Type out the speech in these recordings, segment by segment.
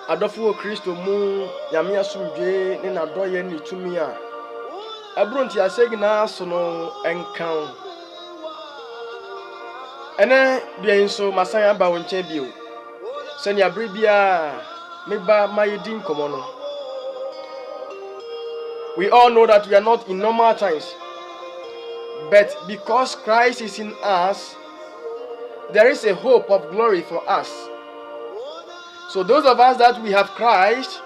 Adofo Kristo mu nyame asomdwe ne nadoye ne tumi a abronti asegina so no enkan ene bia nso masan aba wo nchen bio sani abre bia meba mayedin komo no. We all know that we are not in normal times, but because Christ is in us, there is a hope of glory for us. So those of us that we have Christ,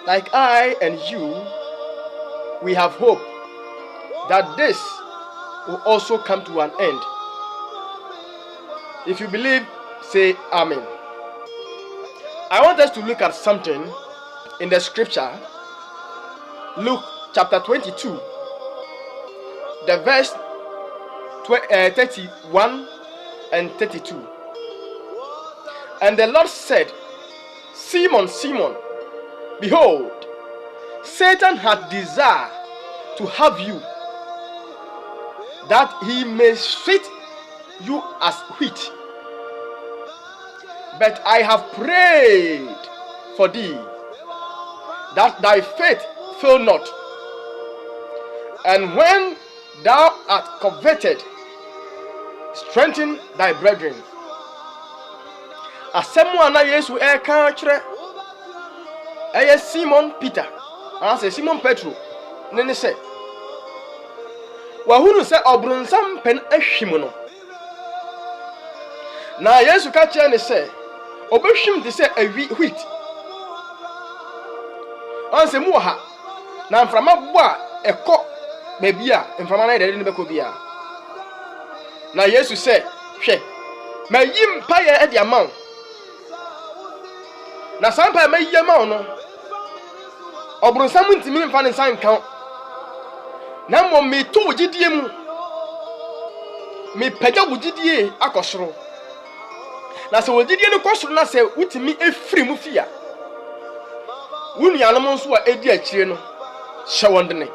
like I and you, we have hope that this will also come to an end. If you believe, say Amen. I want us to look at something in the scripture, Luke chapter 22, the verse 31 and 32. And the Lord said, Simon, Simon, behold, Satan hath desired to have you, that he may sift you as wheat. But I have prayed for thee, that thy faith fail not. And when thou art converted, strengthen thy brethren. Asemu ana Yesu eka kire eye Simon Peter ase Simon Petro ne se wahunu se obronsam pen ahwim no na Yesu ka kire ne se obehwim de se awi wheat anse mu ha na mframa bo a eko babia mframa na de ne beko bia na Yesu se hwe mayim paye e de amaw na sampa ma yema no obronsam ntimi mfa ne san kan na mo me to gidie mu me pagya gidie akosoro na se wogidie no kosoro na se utimi efiri mu fia wunuanom nso a edi akire no hye wondene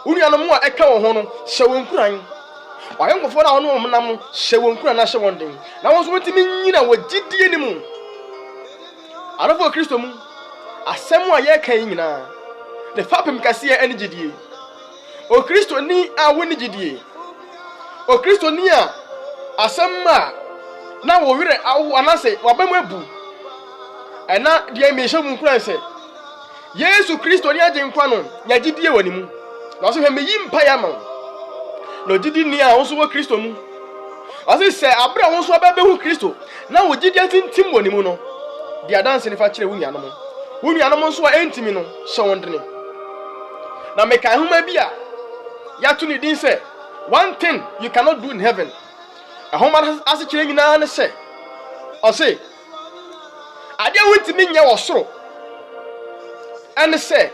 wunuanom a eka wo ho no hye wonkuran wayenkofo na wono mo nam hye wonkuran na hye wondene na won so utimi nyina wogidie ni mu Arafo Kristo mu asemu a ye kan nyina the fapem kase ene gidie o Kristo ni a woni gidie o Kristo ni a asema na wo wire awu anase wabamu ebu ena de me hye mu kuran se Yesu Kristo ni agenkwa no nya gidie woni mu na so hwe me yimpa ya ma no gidie ni a won so wo Kristo mu ase se abra won so ababehu Kristo na wo gidie tintim woni mu no dia dance ne fa kire wunuanom nso a entimi no hye wondene na meka homa bi a ya to ne din se one thing you cannot do in heaven homa ase kire nyina ne se o se ade wuntimi nya wo soro ene se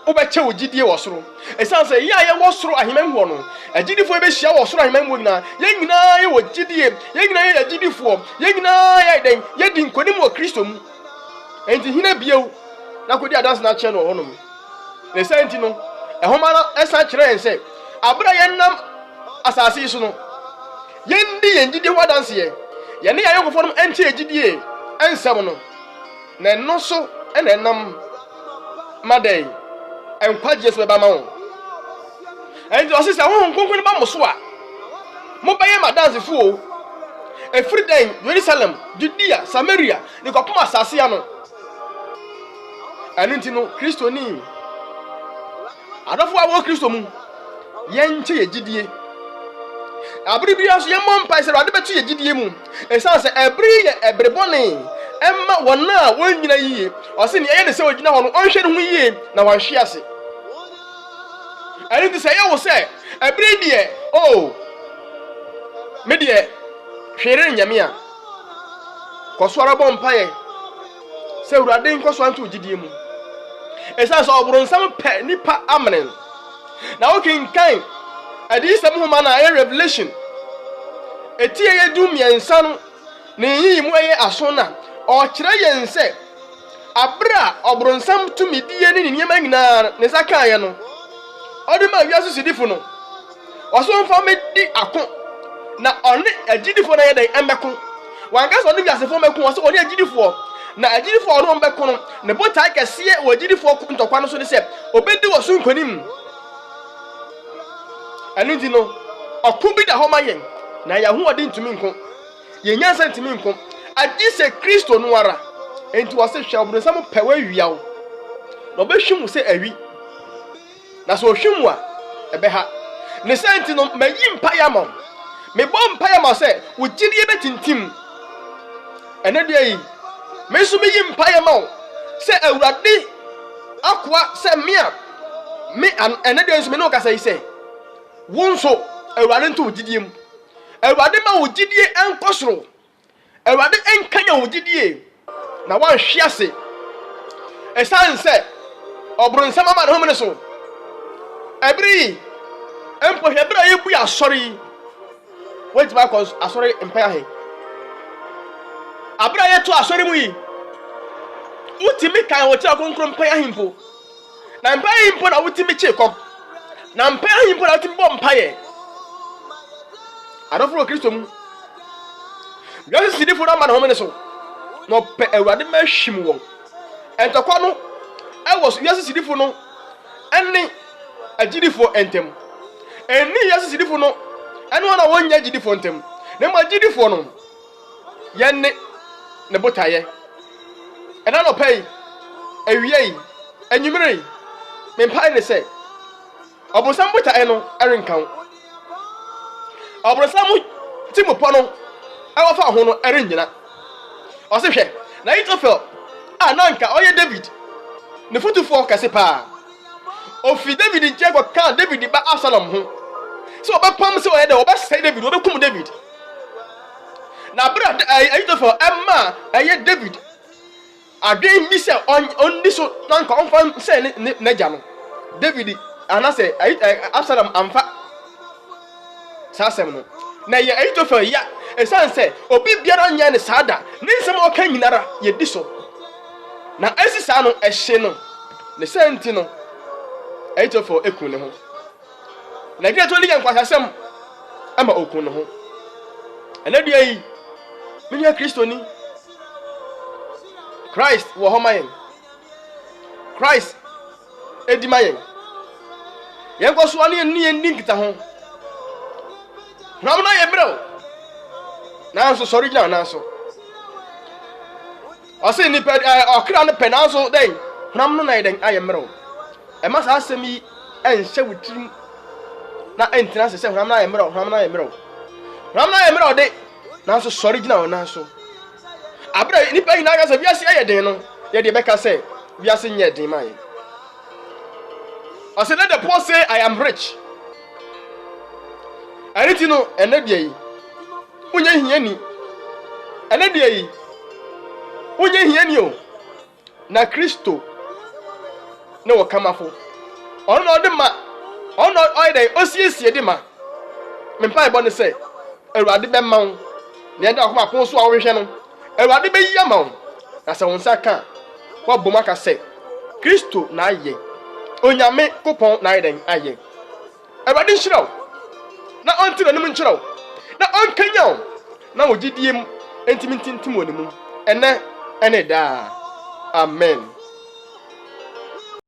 obeche wo gidie wo soro esan se ya ye wo soro ahemam ho no agidifo be hia wo soro ahemam ho nyina ye nyina ye wo gidie ye nyina ye agidifo ye nyina ye den ye di nkonim wo Kristo mu enti hina biew na kodi adanse na che no ho no mu ne senti no ehoma na esa kire en se abra ye nam asase so no ye ndi ye gidie ho adanse ye ne ya yokofo no enti agidie ensem no na no so ena nam madai enkwaje so ba ma won enti o sisa won konkon ba mo so a mo baye madanse fu o efri den Jerusalem Judea Samaria ni ko poma asase ya no enti no Kristo ni adofo a wo Kristo mu ye nche ye gidie abri bia so ye mompa se ade betu ye gidie mu esanse ebri ye ebrebone emma wona wonyina yiye o se ne ye ne se ogina ho no onhwe ne ho yiye na wanhwe ase enti se ye wo se ebri die oh me die hwere nyame a kosoro bompa ye se urade nkoso anto gidie mu esanse obronsam pe nipa amenen na okinkan adi sam homa na Revelation etie ye dum yensa no ne yi mu ye asona o kire yense abra obronsam tumi die ne nyema nyina ne saka ye no odi ma wiaso sidifo no oso mfa me di akon na oni agidifo na ye den embeko wanka so ni wiase fo meko so oni agidifo na agidifo ono mbeko no ne bota kese wo agidifo ntokwa no so de se obedi wo so nkonim anu di no okubi da ho mayen na yahu ode ntumi nko yenyansa ntumi nko agi se Kristo no ara enti wo se hwe obronsam pewa wiawo no behwim se awi na so hwim a ebeha ne senti no mayi mpaya ma me bom mpaya ma se wo gidie betintim ene de yi me so meyi mpaya ma se awurade akwa se me ene de so me no ka se se wonso awurade nto gidie mu awurade ma wo gidie enkosoro awurade enkanya wo gidie na wan hwiase esan se obronsam ma no homne so ebri empo hebra yebu asori wait back cause asori empire he abra yeto asori mu yi utimi kan wo tira konkro empire himpo na empire himpo na utimi chekom na empire himpo na utimi bom empire adofo Kristo mu yasi sidifo na ma no homene so no pe awurade ma hwim won entokwa no ewo yasi sidifo no enne agidifo entem eni yasi sidifo no ene wona wonya agidifo entem na ma agidifo no yenne ne botaye ena no pay ewiei enyumire me mpa ne se obosam botaye no erenkan obosam timopo no awofa ho no erenyina o se hwe na Ahitofel nanka oye David ne futufo kase pa ofi David nche ko kan David ba Absalom ho so obepam se oye de obesai David obekum David na bra Ahitofel emma aye David adwen bi se onni so nanka onfa se ne ja no David anase Absalom amfa sasem no na ye Ahitofel ya esanse obi biara nya ne sada ne nsem o kan nyinara ye di so na asisa no ehye no ne senti no Ahitofel ekun ne ho na gye to liya nkwasasem ama okun ne ho anadua yi menya Kristo ni Christ wo homayen Christ edimayen yen ko so ane ni nkita ho namna ye bro nanso sorry gina nanso ase ni pe okra ne pe nanso den namno na den ayemro e ma sa asemi enhye wutrim na entina se namna ayemro de nanso sorry gina nanso abra ni pe hina ga se biase aye den no ye de beka se biase nye den mai ase let the poor say I am rich aritino enabia yi unya hiani enabia yi unya hiani o na Kristo ne wo kamafo ono de ma ono oide osiesie de ma mempa ebo ne se Awurade be ma wo ne enda akoma pon so a wo hwe no Awurade be yi ama wo na se wonsa ka wo boma ka se Kristo na aye onyame kopon na aye aye Awurade nhyiraw na onti na nim nkyiraw na onkanyaw na wogidiem entimintintim wonimu ene da amen.